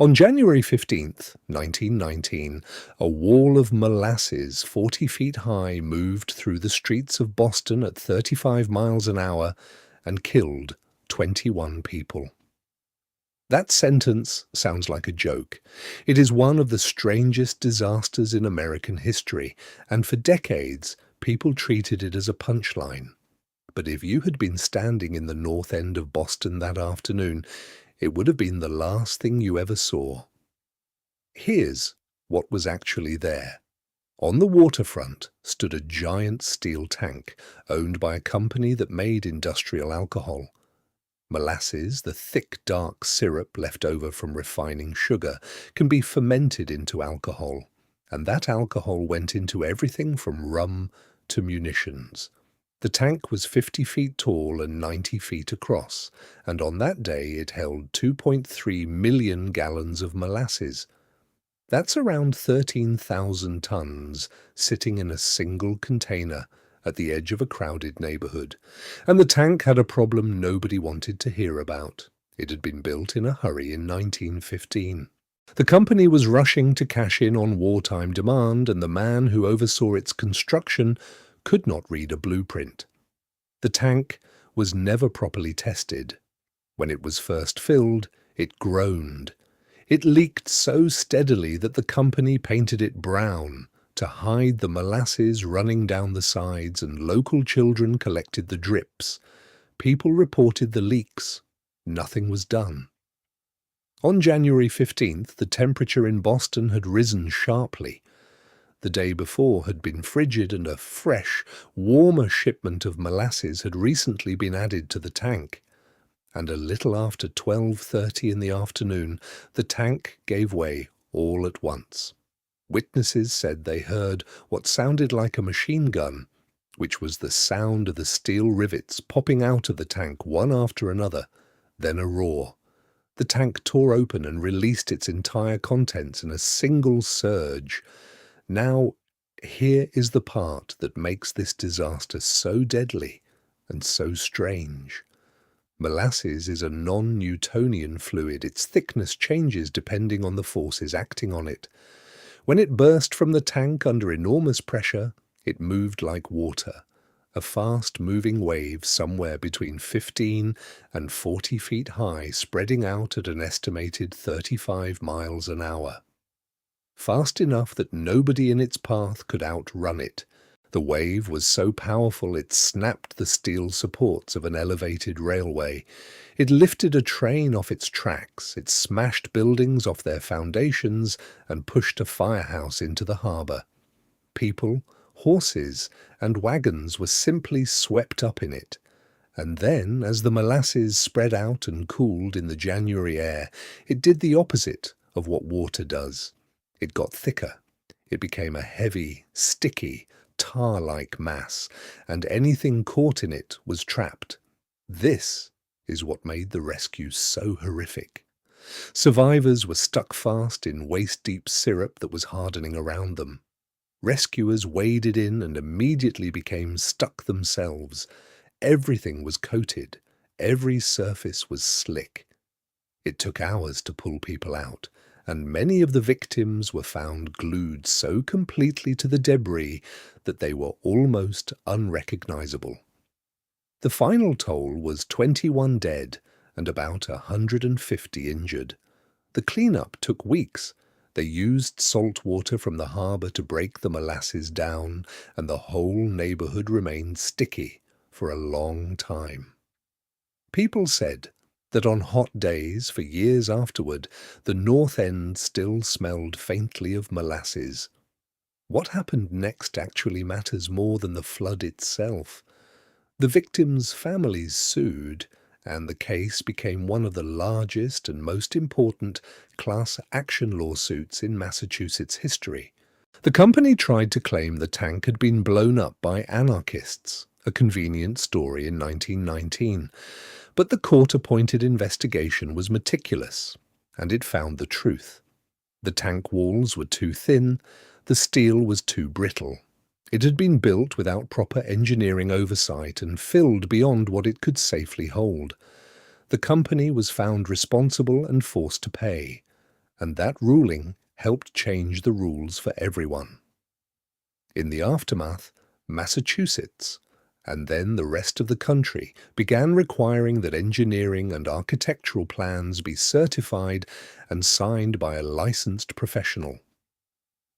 On January 15th, 1919, a wall of molasses 40 feet high moved through the streets of Boston at 35 miles an hour and killed 21 people. That sentence sounds like a joke. It is one of the strangest disasters in American history, and for decades people treated it as a punchline. But if you had been standing in the north end of Boston that afternoon, it would have been the last thing you ever saw. Here's what was actually there. On the waterfront stood a giant steel tank owned by a company that made industrial alcohol. Molasses, the thick, dark syrup left over from refining sugar, can be fermented into alcohol, and that alcohol went into everything from rum to munitions. The tank was 50 feet tall and 90 feet across, and on that day it held 2.3 million gallons of molasses. That's around 13,000 tons sitting in a single container at the edge of a crowded neighborhood. And the tank had a problem nobody wanted to hear about. It had been built in a hurry in 1915. The company was rushing to cash in on wartime demand, and the man who oversaw its construction could not read a blueprint. The tank was never properly tested. When it was first filled, it groaned. It leaked so steadily that the company painted it brown to hide the molasses running down the sides, and local children collected the drips. People reported the leaks. Nothing was done. On January 15th, the temperature in Boston had risen sharply. The day before had been frigid, and a fresh, warmer shipment of molasses had recently been added to the tank. And a little after 12:30 in the afternoon, the tank gave way all at once. Witnesses said they heard what sounded like a machine gun, which was the sound of the steel rivets popping out of the tank one after another, then a roar. The tank tore open and released its entire contents in a single surge. Now, here is the part that makes this disaster so deadly and so strange. Molasses is a non-Newtonian fluid. Its thickness changes depending on the forces acting on it. When it burst from the tank under enormous pressure, it moved like water, a fast-moving wave somewhere between 15 and 40 feet high, spreading out at an estimated 35 miles an hour. Fast enough that nobody in its path could outrun it. The wave was so powerful it snapped the steel supports of an elevated railway. It lifted a train off its tracks, it smashed buildings off their foundations, and pushed a firehouse into the harbour. People, horses, and wagons were simply swept up in it. And then, as the molasses spread out and cooled in the January air, it did the opposite of what water does. It got thicker. It became a heavy, sticky, tar-like mass, and anything caught in it was trapped. This is what made the rescue so horrific. Survivors were stuck fast in waist-deep syrup that was hardening around them. Rescuers waded in and immediately became stuck themselves. Everything was coated. Every surface was slick. It took hours to pull people out, and many of the victims were found glued so completely to the debris that they were almost unrecognizable. The final toll was 21 dead and about 150 injured. The cleanup took weeks. They used salt water from the harbor to break the molasses down, and the whole neighborhood remained sticky for a long time. People said that on hot days for years afterward, the north end still smelled faintly of molasses. What happened next actually matters more than the flood itself. The victims' families sued, and the case became one of the largest and most important class action lawsuits in Massachusetts history. The company tried to claim the tank had been blown up by anarchists, a convenient story in 1919. But the court-appointed investigation was meticulous, and it found the truth. The tank walls were too thin, the steel was too brittle. It had been built without proper engineering oversight and filled beyond what it could safely hold. The company was found responsible and forced to pay, and that ruling helped change the rules for everyone. In the aftermath, Massachusetts, and then the rest of the country, began requiring that engineering and architectural plans be certified and signed by a licensed professional.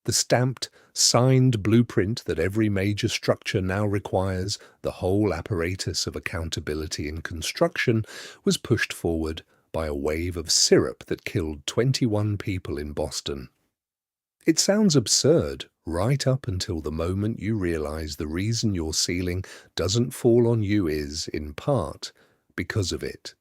The stamped, signed blueprint that every major structure now requires, the whole apparatus of accountability in construction, was pushed forward by a wave of syrup that killed 21 people in Boston. It sounds absurd right up until the moment you realize the reason your ceiling doesn't fall on you is, in part, because of it.